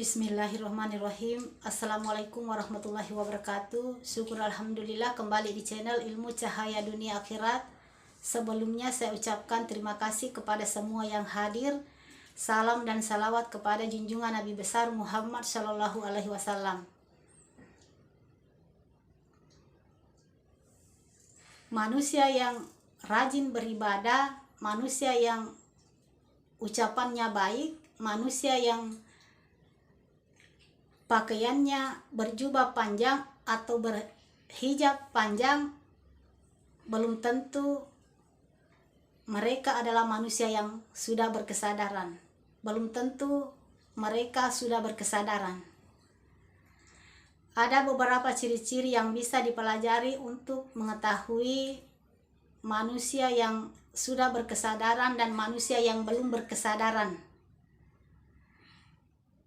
Bismillahirrahmanirrahim. Assalamualaikum warahmatullahi wabarakatuh. Syukur alhamdulillah kembali di channel Ilmu Cahaya Dunia Akhirat. Sebelumnya saya ucapkan terima kasih kepada semua yang hadir. Salam dan salawat kepada junjungan Nabi besar Muhammad Shallallahu Alaihi Wasallam. Manusia yang rajin beribadah, manusia yang ucapannya baik, manusia yang pakaiannya berjubah panjang atau berhijab panjang, belum tentu mereka adalah manusia yang sudah berkesadaran. Belum tentu mereka sudah berkesadaran. Ada beberapa ciri-ciri yang bisa dipelajari untuk mengetahui manusia yang sudah berkesadaran dan manusia yang belum berkesadaran.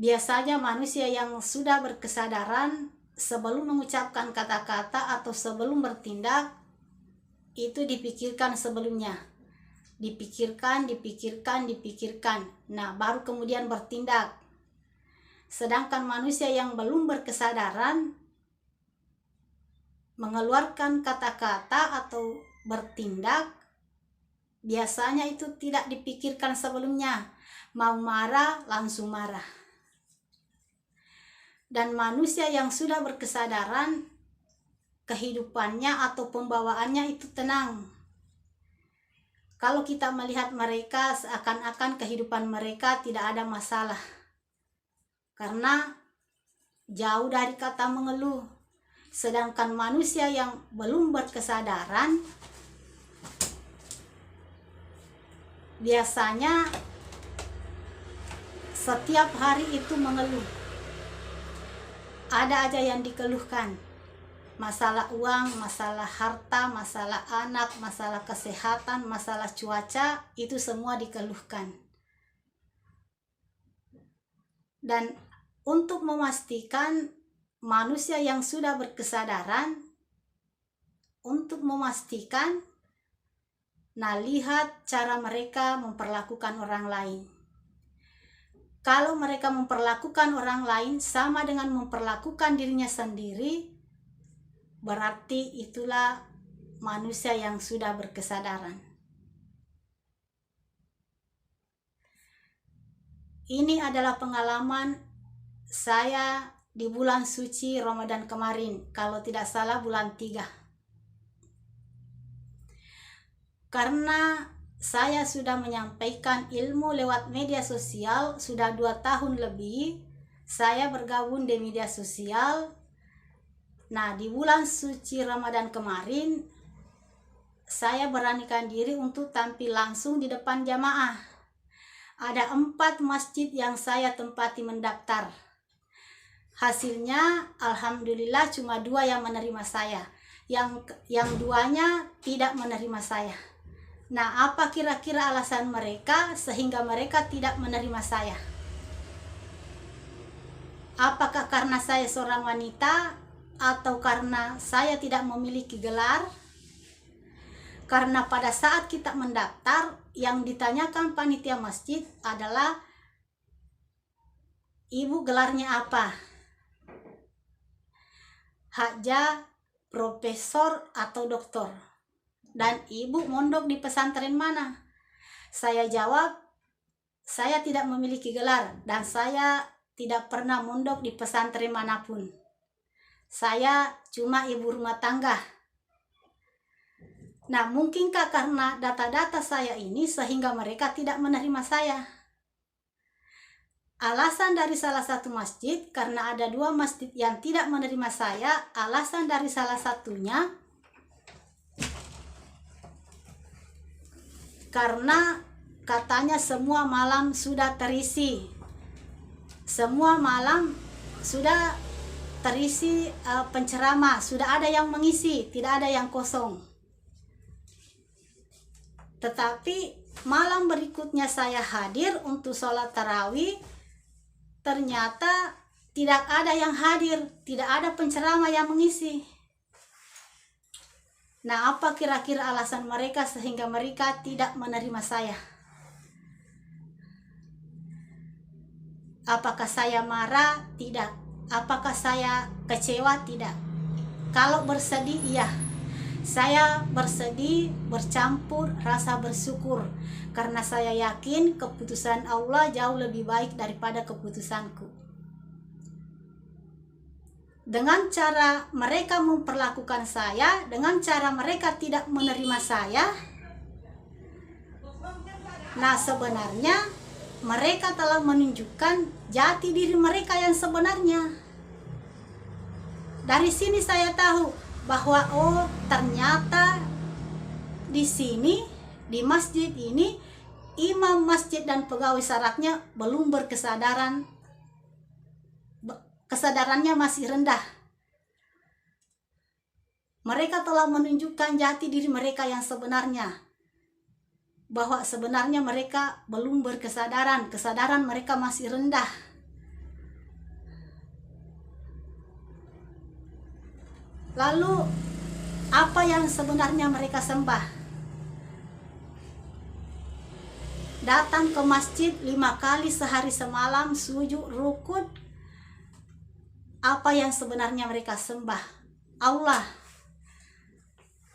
Biasanya manusia yang sudah berkesadaran sebelum mengucapkan kata-kata atau sebelum bertindak itu dipikirkan sebelumnya. Dipikirkan. Nah, baru kemudian bertindak. Sedangkan manusia yang belum berkesadaran mengeluarkan kata-kata atau bertindak biasanya itu tidak dipikirkan sebelumnya. Mau marah, langsung marah. Dan manusia yang sudah berkesadaran, kehidupannya atau pembawaannya itu tenang. Kalau kita melihat mereka, seakan-akan kehidupan mereka tidak ada masalah. Karena jauh dari kata mengeluh. Sedangkan manusia yang belum berkesadaran, biasanya setiap hari itu mengeluh. Ada aja yang dikeluhkan. Masalah uang, masalah harta, masalah anak, masalah kesehatan, masalah cuaca, itu semua dikeluhkan. Dan untuk memastikan manusia yang sudah berkesadaran, nah lihat cara mereka memperlakukan orang lain. Kalau mereka memperlakukan orang lain sama dengan memperlakukan dirinya sendiri, berarti itulah manusia yang sudah berkesadaran. Ini adalah pengalaman saya di bulan suci Ramadan kemarin, kalau tidak salah bulan 3. Karena saya sudah menyampaikan ilmu lewat media sosial, sudah 2 tahun lebih saya bergabung di media sosial. Nah, di bulan suci Ramadan kemarin, saya beranikan diri untuk tampil langsung di depan jamaah. Ada 4 masjid yang saya tempati mendaftar. Hasilnya, alhamdulillah cuma 2 yang menerima saya. Yang 2-nya tidak menerima saya. Nah, apa kira-kira alasan mereka sehingga mereka tidak menerima saya? Apakah karena saya seorang wanita atau karena saya tidak memiliki gelar? Karena pada saat kita mendaftar, yang ditanyakan panitia masjid adalah, ibu gelarnya apa? Hajah, profesor, atau doktor? Dan ibu mondok di pesantren mana? Saya jawab, saya tidak memiliki gelar dan saya tidak pernah mondok di pesantren manapun. Saya cuma ibu rumah tangga. Nah, mungkinkah karena data-data saya ini sehingga mereka tidak menerima saya? Alasan dari salah satu masjid, karena ada 2 masjid yang tidak menerima saya, alasan dari salah satunya karena katanya semua malam sudah terisi. Semua malam sudah terisi penceramah, sudah ada yang mengisi, tidak ada yang kosong. Tetapi malam berikutnya saya hadir untuk sholat tarawih, ternyata tidak ada yang hadir, tidak ada penceramah yang mengisi. Nah, apa kira-kira alasan mereka sehingga mereka tidak menerima saya? Apakah saya marah? Tidak. Apakah saya kecewa? Tidak. Kalau bersedih, iya. Saya bersedih bercampur rasa bersyukur, karena saya yakin keputusan Allah jauh lebih baik daripada keputusanku. Dengan cara mereka memperlakukan saya, dengan cara mereka tidak menerima saya, nah sebenarnya mereka telah menunjukkan jati diri mereka yang sebenarnya. Dari sini saya tahu bahwa oh ternyata di sini, di masjid ini, imam masjid dan pegawai syaratnya belum berkesadaran, kesadarannya masih rendah. Mereka telah menunjukkan jati diri mereka yang sebenarnya, bahwa sebenarnya mereka belum berkesadaran, kesadaran mereka masih rendah. Lalu apa yang sebenarnya mereka sembah? Datang ke masjid 5 kali sehari semalam, sujud, rukud. Apa yang sebenarnya mereka sembah? Allah.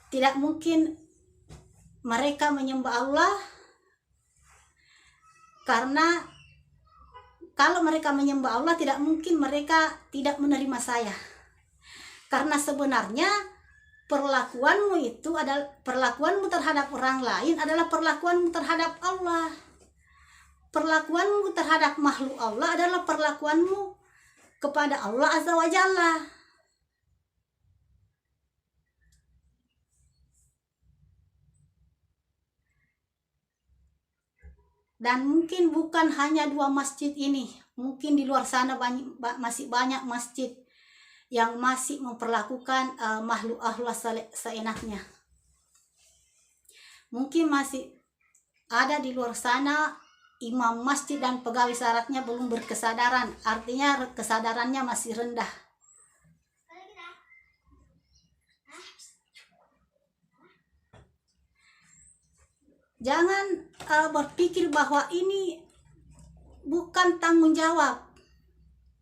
Tidak mungkin mereka menyembah Allah, karena kalau mereka menyembah Allah tidak mungkin mereka tidak menerima saya. Karena sebenarnya perlakuanmu itu adalah perlakuanmu terhadap orang lain adalah perlakuanmu terhadap Allah. Perlakuanmu terhadap makhluk Allah adalah perlakuanmu kepada Allah Azza wa Jalla. Dan mungkin bukan hanya 2 masjid ini, mungkin di luar sana masih banyak masjid yang masih memperlakukan makhluk Allah seenaknya. Mungkin masih ada di luar sana imam masjid dan pegawai syaratnya belum berkesadaran, artinya kesadarannya masih rendah. Jangan berpikir bahwa ini bukan tanggung jawab.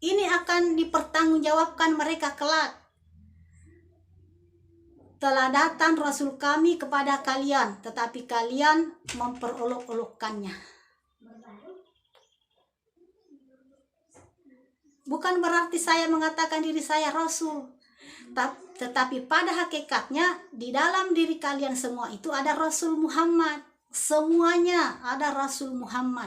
Ini akan dipertanggungjawabkan mereka kelak. Telah datang Rasul kami kepada kalian, tetapi kalian memperolok-olokkannya. Bukan berarti saya mengatakan diri saya Rasul, tetapi pada hakikatnya di dalam diri kalian semua itu ada Rasul Muhammad. Semuanya ada Rasul Muhammad.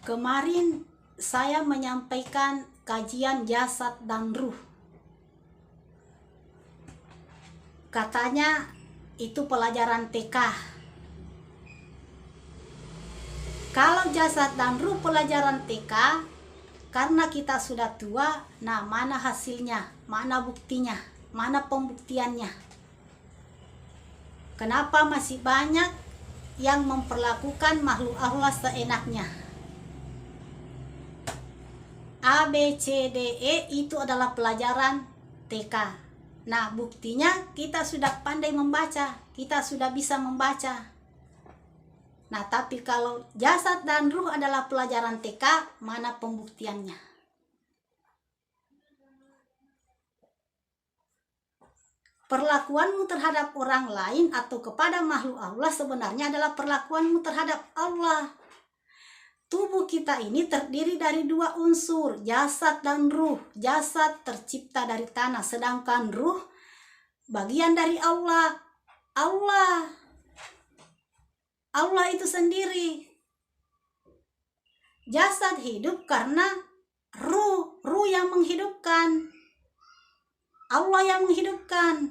Kemarin saya menyampaikan kajian jasad dan ruh. Katanya itu pelajaran TK. Kalau jasad dan ruh pelajaran TK, karena kita sudah tua, nah mana hasilnya, mana buktinya, mana pembuktiannya? Kenapa masih banyak yang memperlakukan makhluk Allah seenaknya? A, B, C, D, E itu adalah pelajaran TK. Nah, buktinya kita sudah pandai membaca, kita sudah bisa membaca. Nah, tapi kalau jasad dan ruh adalah pelajaran TK, mana pembuktiannya? Perlakuanmu terhadap orang lain atau kepada makhluk Allah sebenarnya adalah perlakuanmu terhadap Allah. Tubuh kita ini terdiri dari 2 unsur, jasad dan ruh. Jasad tercipta dari tanah, sedangkan ruh bagian dari Allah. Allah itu sendiri. Jasad hidup karena ruh yang menghidupkan. Allah yang menghidupkan.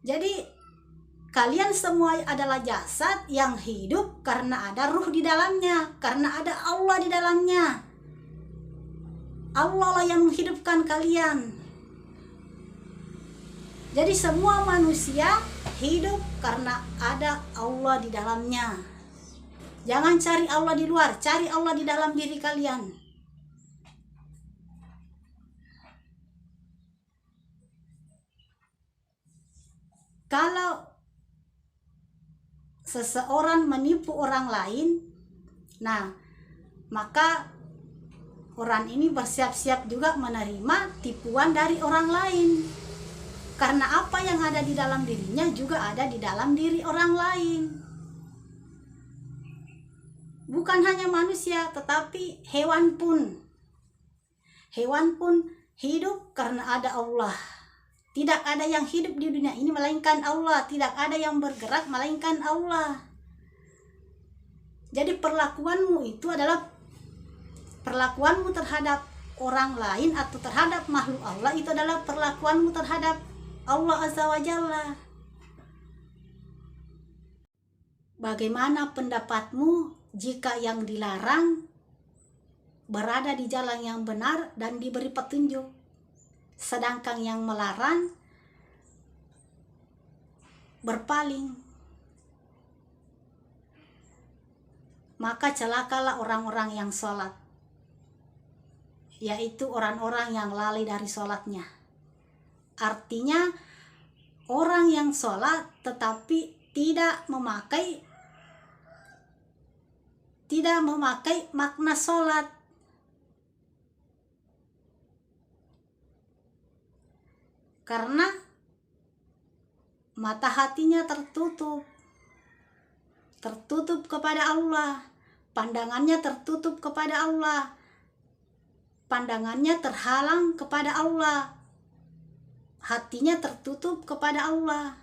Jadi kalian semua adalah jasad yang hidup karena ada ruh di dalamnya, karena ada Allah di dalamnya. Allah lah yang menghidupkan kalian. Jadi semua manusia hidup karena ada Allah di dalamnya. Jangan cari Allah di luar, cari Allah di dalam diri kalian. Kalau seseorang menipu orang lain, Nah, maka orang ini bersiap-siap juga menerima tipuan dari orang lain. Karena apa yang ada di dalam dirinya juga ada di dalam diri orang lain. Bukan hanya manusia, tetapi hewan pun. Hewan pun hidup karena ada Allah. Tidak ada yang hidup di dunia ini melainkan Allah. Tidak ada yang bergerak melainkan Allah. Jadi perlakuanmu itu adalah perlakuanmu terhadap orang lain atau terhadap makhluk Allah, itu adalah perlakuanmu terhadap Allah Azza wa Jalla. Bagaimana pendapatmu jika yang dilarang berada di jalan yang benar dan diberi petunjuk, sedangkan yang melarang berpaling? Maka celakalah orang-orang yang sholat, yaitu orang-orang yang lalai dari sholatnya. Artinya orang yang sholat tetapi tidak memakai makna sholat. Karena mata hatinya tertutup kepada Allah, pandangannya tertutup kepada Allah, pandangannya terhalang kepada Allah, hatinya tertutup kepada Allah.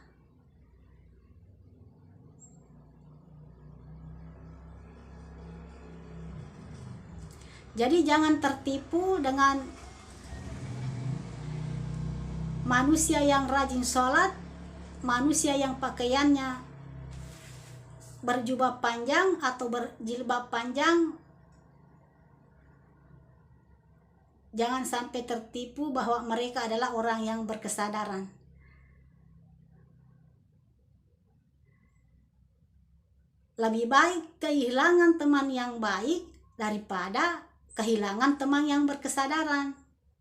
Jadi jangan tertipu dengan manusia yang rajin sholat, manusia yang pakaiannya berjubah panjang atau berjilbab panjang. Jangan sampai tertipu bahwa mereka adalah orang yang berkesadaran. Lebih baik kehilangan teman yang baik daripada kehilangan teman yang berkesadaran.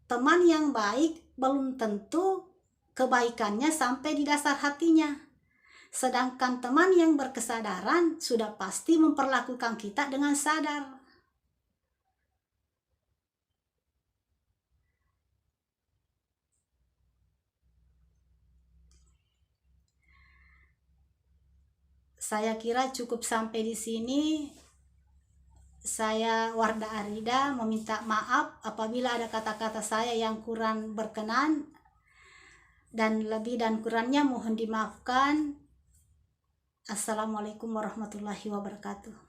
Teman yang baik belum tentu kebaikannya sampai di dasar hatinya. Sedangkan teman yang berkesadaran sudah pasti memperlakukan kita dengan sadar. Saya kira cukup sampai di sini. Saya Wardah Arida meminta maaf apabila ada kata-kata saya yang kurang berkenan, dan lebih dan kurangnya mohon dimaafkan. Assalamualaikum warahmatullahi wabarakatuh.